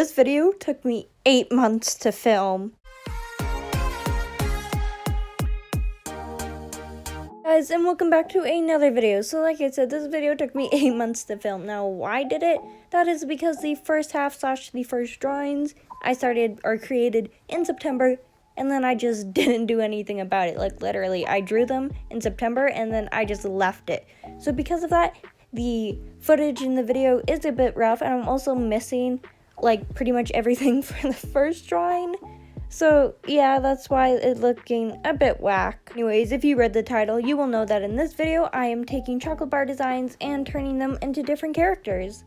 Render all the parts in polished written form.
This video took me 8 months to film. Guys, and welcome back to another video. So like I said, this video took me 8 months to film. Now, why did it? That is because the first half / the first drawings I started or created in September, and then I just didn't do anything about it. Like literally, I drew them in September and then I just left it. So because of that, the footage in the video is a bit rough, and I'm also missing like pretty much everything for the first drawing. So yeah, that's why it's looking a bit whack. Anyways, if you read the title, you will know that in this video, I am taking chocolate bar designs and turning them into different characters.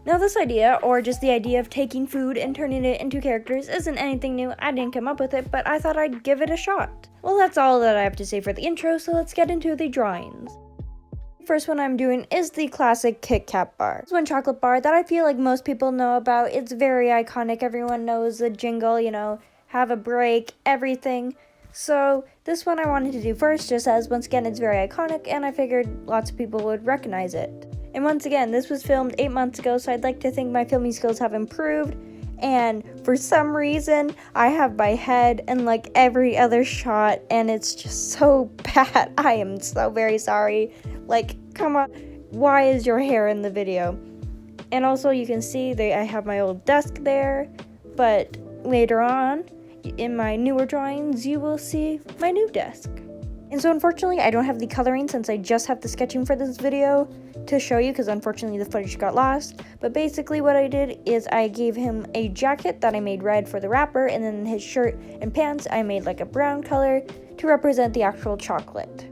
Now this idea, or just the idea of taking food and turning it into characters, isn't anything new. I didn't come up with it, but I thought I'd give it a shot. Well, that's all that I have to say for the intro, so let's get into the drawings. First one I'm doing is the classic Kit Kat bar. It's one chocolate bar that I feel like most people know about. It's very iconic. Everyone knows the jingle, you know, have a break, everything. So this one I wanted to do first, just as once again it's very iconic, and I figured lots of people would recognize it. And once again, this was filmed 8 months ago, so I'd like to think my filming skills have improved. And for some reason, I have my head in like every other shot, and it's just so bad. I am so very sorry. Like, come on, why is your hair in the video? And also you can see that I have my old desk there, but later on in my newer drawings, you will see my new desk. And so unfortunately, I don't have the coloring since I just have the sketching for this video to show you, because unfortunately the footage got lost. But basically what I did is I gave him a jacket that I made red for the wrapper, and then his shirt and pants I made like a brown color to represent the actual chocolate.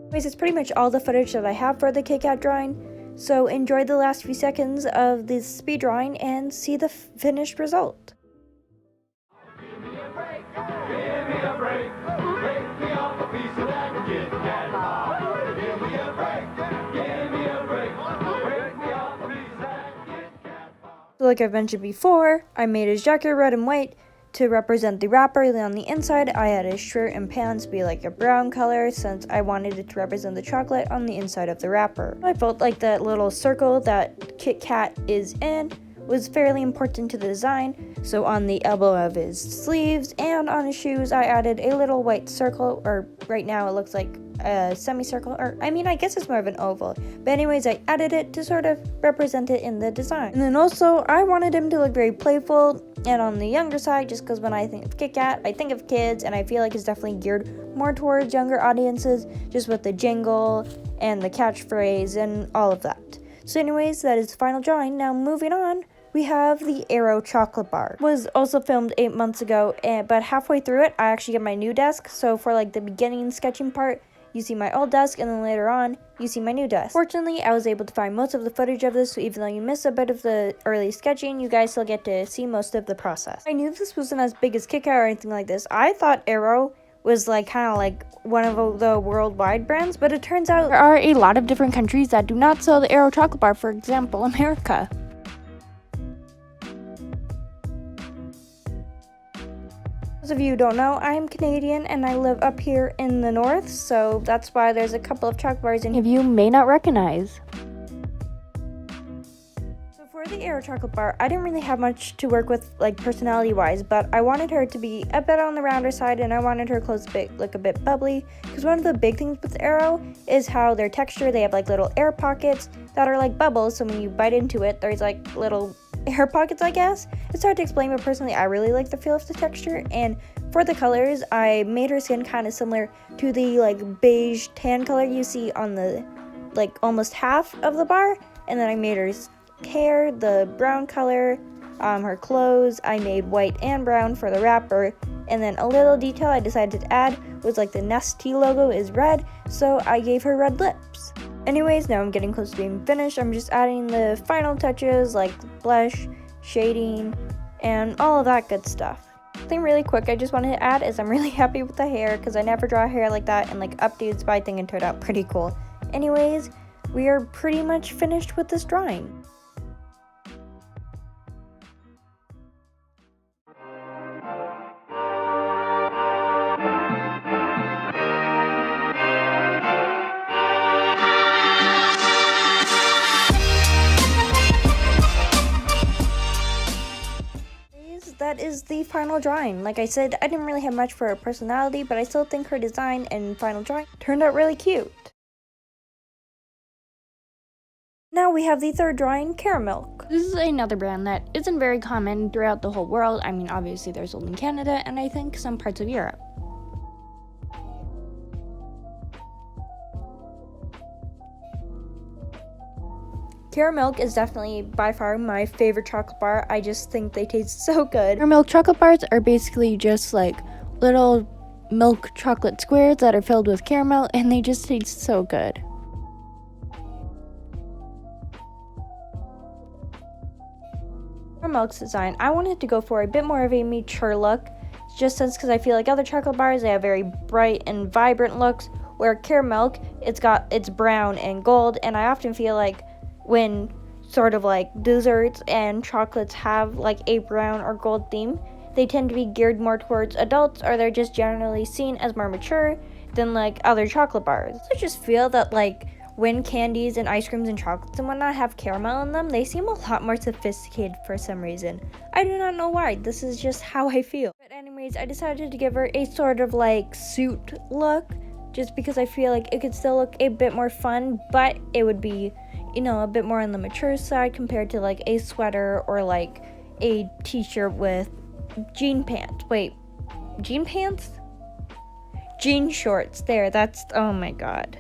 Anyways, it's pretty much all the footage that I have for the Kit Kat drawing, so enjoy the last few seconds of this speed drawing and see the finished result. Give me a break, give me a break, break me off a piece of that Kit Kat bar. Give me a break, give me a break, break me off a piece of that Kit Kat bar. So like I've mentioned before, I made his jacket red and white to represent the wrapper. Then on the inside, I had his shirt and pants be like a brown color, since I wanted it to represent the chocolate on the inside of the wrapper. I felt like that little circle that Kit Kat is in was fairly important to the design, so on the elbow of his sleeves and on his shoes, I added a little white circle, or right now it looks like a semicircle, or I mean, I guess it's more of an oval. But anyways, I added it to sort of represent it in the design. And then also, I wanted him to look very playful and on the younger side, just because when I think of Kit Kat, I think of kids, and I feel like it's definitely geared more towards younger audiences, just with the jingle and the catchphrase and all of that. So anyways, that is the final drawing. Now moving on, we have the Arrow chocolate bar. It was also filmed 8 months ago, but halfway through it, I actually get my new desk. So for like the beginning sketching part, you see my old desk, and then later on, you see my new desk. Fortunately, I was able to find most of the footage of this, so even though you miss a bit of the early sketching, you guys still get to see most of the process. I knew this wasn't as big as Kit Kat or anything like this. I thought Arrow was like kind of like one of the worldwide brands, but it turns out there are a lot of different countries that do not sell the Arrow chocolate bar, for example, America. Those of you who don't know, I'm Canadian and I live up here in the north, so that's why there's a couple of chocolate bars in here you may not recognize. So for the Arrow chocolate bar, I didn't really have much to work with like personality wise, but I wanted her to be a bit on the rounder side, and I wanted her clothes to look a bit bubbly, because one of the big things with Arrow is how their texture, they have like little air pockets that are like bubbles, so when you bite into it, there's like little air pockets, I guess. It's hard to explain, but personally I really like the feel of the texture. And for the colors, I made her skin kind of similar to the like beige tan color you see on the like almost half of the bar, and then I made her hair the brown color. Her clothes I made white and brown for the wrapper, and then a little detail I decided to add was like the Nestea logo is red, so I gave her red lips. Anyways, now I'm getting close to being finished. I'm just adding the final touches like blush, shading, and all of that good stuff. Something really quick I just wanted to add is I'm really happy with the hair, because I never draw hair like that and like updates, but I think it turned out pretty cool. Anyways, we are pretty much finished with this drawing. that is the final drawing. Like I said, I didn't really have much for her personality, but I still think her design and final drawing turned out really cute. Now we have the third drawing, Caramel. This is another brand that isn't very common throughout the whole world. I mean, obviously they're sold in Canada and I think some parts of Europe. Caramel is definitely by far my favorite chocolate bar. I just think they taste so good. Caramel chocolate bars are basically just like little milk chocolate squares that are filled with caramel, and they just taste so good. For Milk's design, I wanted to go for a bit more of a mature look, just because I feel like other chocolate bars, they have very bright and vibrant looks, where Caramel, it's brown and gold, and I often feel like when sort of like desserts and chocolates have like a brown or gold theme, they tend to be geared more towards adults, or they're just generally seen as more mature than like other chocolate bars. I just feel that like when candies and ice creams and chocolates and whatnot have caramel in them, they seem a lot more sophisticated for some reason. I do not know why, this is just how I feel. But anyways, I decided to give her a sort of like suit look, just because I feel like it could still look a bit more fun, but it would be, you know, a bit more on the mature side compared to like a sweater or like a t-shirt with jean pants. Wait, jean pants? Jean shorts. There, that's, oh my god.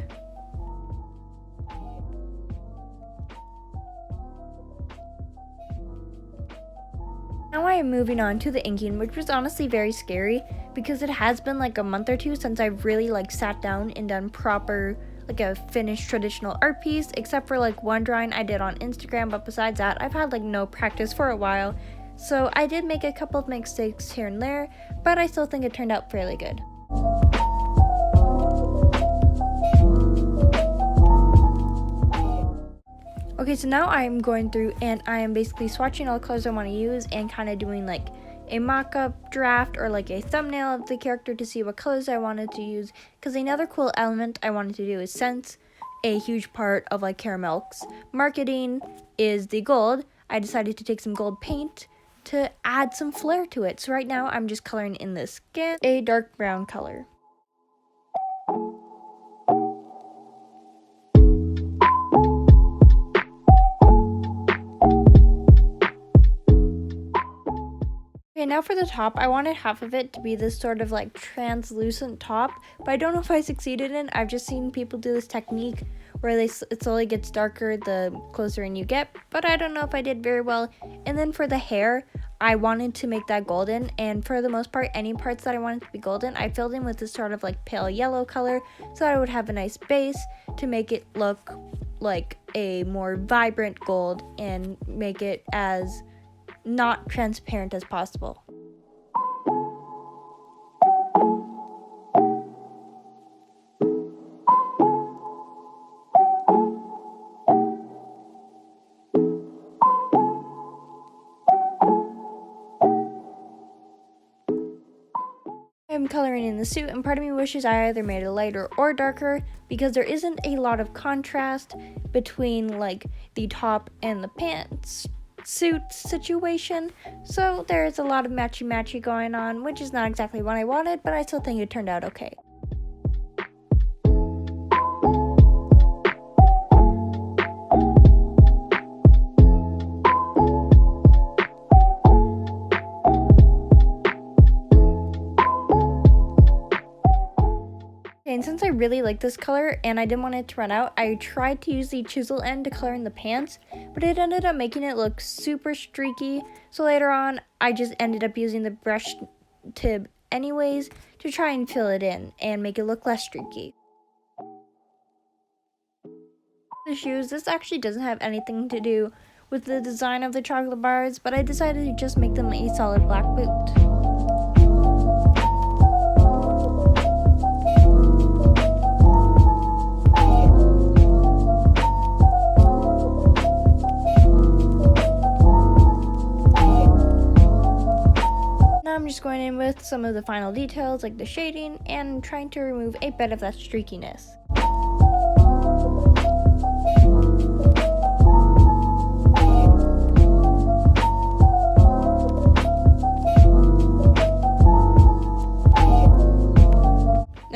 Now I am moving on to the inking, which was honestly very scary because it has been like a month or two since I've really like sat down and done proper like a finished traditional art piece, except for like one drawing I did on Instagram, but besides that I've had like no practice for a while, so I did make a couple of mistakes here and there, but I still think it turned out fairly good. Okay, so now I'm going through and I am basically swatching all the colors I want to use and kind of doing like a mock-up draft or like a thumbnail of the character to see what colors I wanted to use, because another cool element I wanted to do is, since a huge part of like Caramel's marketing is the gold, I decided to take some gold paint to add some flair to it. So right now I'm just coloring in the skin a dark brown color. Okay, now for the top, I wanted half of it to be this sort of like translucent top, but I don't know if I succeeded in. I've just seen people do this technique where it slowly gets darker the closer in you get, but I don't know if I did very well. And then for the hair, I wanted to make that golden, and for the most part, any parts that I wanted to be golden, I filled in with this sort of like pale yellow color so that I would have a nice base to make it look like a more vibrant gold and make it as not transparent as possible. I'm coloring in the suit, and part of me wishes I either made it lighter or darker because there isn't a lot of contrast between like the top and the pants suit situation, so there's a lot of matchy going on, which is not exactly what I wanted, but I still think it turned out okay. And since I really like this color and I didn't want it to run out, I tried to use the chisel end to color in the pants, but it ended up making it look super streaky. So later on, I just ended up using the brush tip anyways to try and fill it in and make it look less streaky. The shoes, this actually doesn't have anything to do with the design of the chocolate bars, but I decided to just make them a solid black boot. I'm just going in with some of the final details like the shading and trying to remove a bit of that streakiness.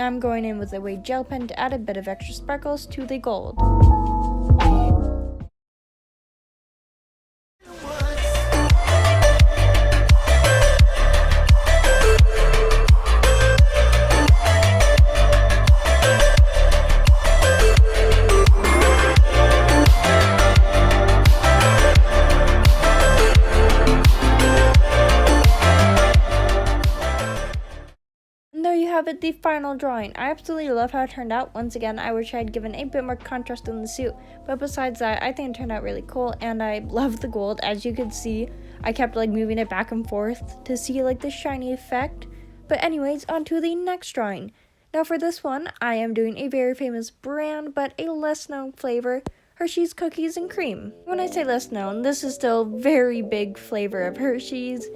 Now I'm going in with a weight gel pen to add a bit of extra sparkles to the gold. And there you have it, the final drawing. I absolutely love how it turned out. Once again, I wish I had given a bit more contrast in the suit, but besides that, I think it turned out really cool, and I love the gold. As you could see, I kept like moving it back and forth to see like the shiny effect. But anyways, on to the next drawing. Now for this one, I am doing a very famous brand, but a less known flavor, Hershey's Cookies and Cream. When I say less known, this is still very big flavor of Hershey's.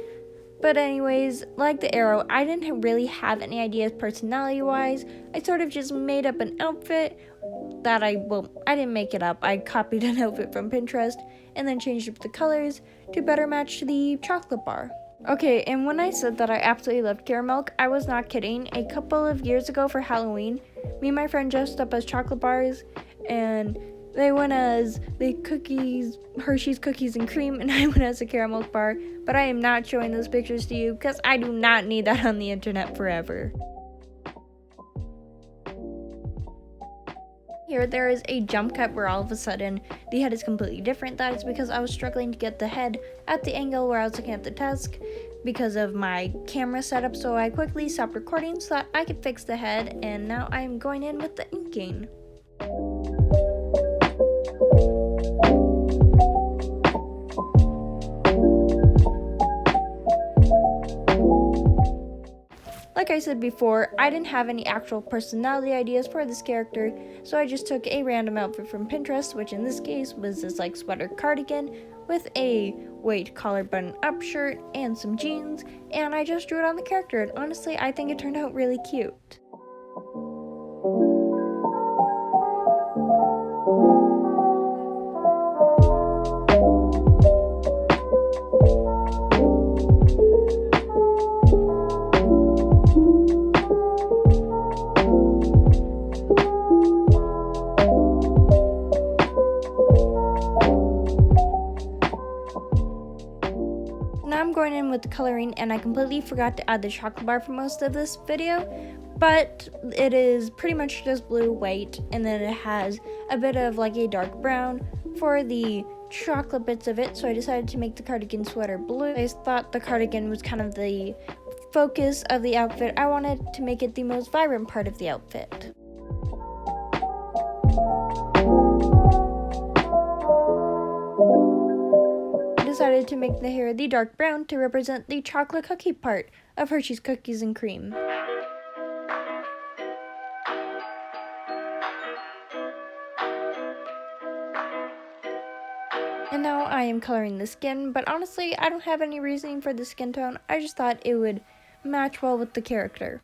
But anyways, like the arrow, I didn't really have any ideas personality-wise. I sort of just made up an outfit that I didn't make it up. I copied an outfit from Pinterest and then changed up the colors to better match the chocolate bar. Okay, and when I said that I absolutely loved caramel, I was not kidding. A couple of years ago for Halloween, me and my friend dressed up as chocolate bars, and they went as the cookies, Hershey's Cookies and Cream, and I went as a caramel bar, but I am not showing those pictures to you because I do not need that on the internet forever. Here, there is a jump cut where all of a sudden the head is completely different. That is because I was struggling to get the head at the angle where I was looking at the desk because of my camera setup, so I quickly stopped recording so that I could fix the head, and now I'm going in with the inking. Like I said before, I didn't have any actual personality ideas for this character, so I just took a random outfit from Pinterest, which in this case was this like sweater cardigan with a white collar button up shirt and some jeans, and I just drew it on the character, and honestly I think it turned out really cute. Now I'm going in with the coloring, and I completely forgot to add the chocolate bar for most of this video, but it is pretty much just blue, white, and then it has a bit of like a dark brown for the chocolate bits of it, so I decided to make the cardigan sweater blue. I thought the cardigan was kind of the focus of the outfit. I wanted to make it the most vibrant part of the outfit. Decided to make the hair the dark brown to represent the chocolate cookie part of Hershey's Cookies and Cream. And now I am coloring the skin, but honestly I don't have any reasoning for the skin tone. I just thought it would match well with the character.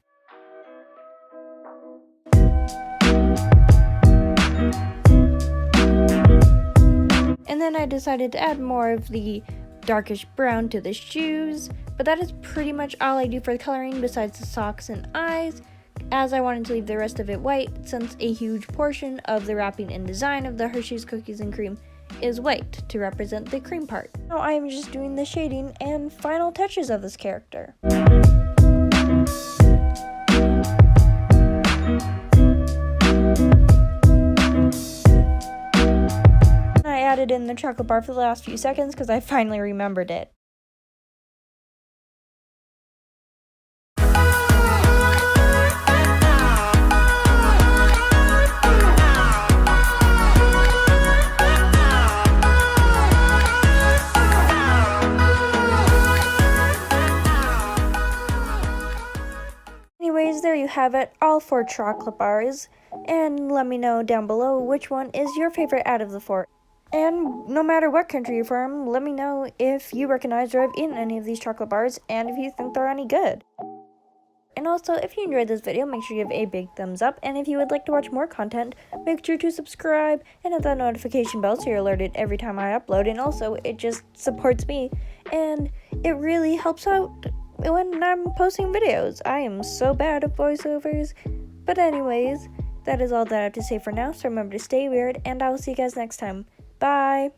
And then I decided to add more of the darkish brown to the shoes, but that is pretty much all I do for the coloring besides the socks and eyes, as I wanted to leave the rest of it white since a huge portion of the wrapping and design of the Hershey's Cookies and Cream is white to represent the cream part. Now I am just doing the shading and final touches of this character. I added in the chocolate bar for the last few seconds because I finally remembered it. Anyways, there you have it, all 4 chocolate bars, and let me know down below which one is your favorite out of the 4. And no matter what country you're from, let me know if you recognize or have eaten any of these chocolate bars and if you think they're any good. And also, if you enjoyed this video, make sure you give a big thumbs up, and if you would like to watch more content, make sure to subscribe and hit that notification bell so you're alerted every time I upload. And also, it just supports me and it really helps out when I'm posting videos. I am so bad at voiceovers, But anyways, that is all that I have to say for now, so remember to stay weird, and I will see you guys next time. Bye!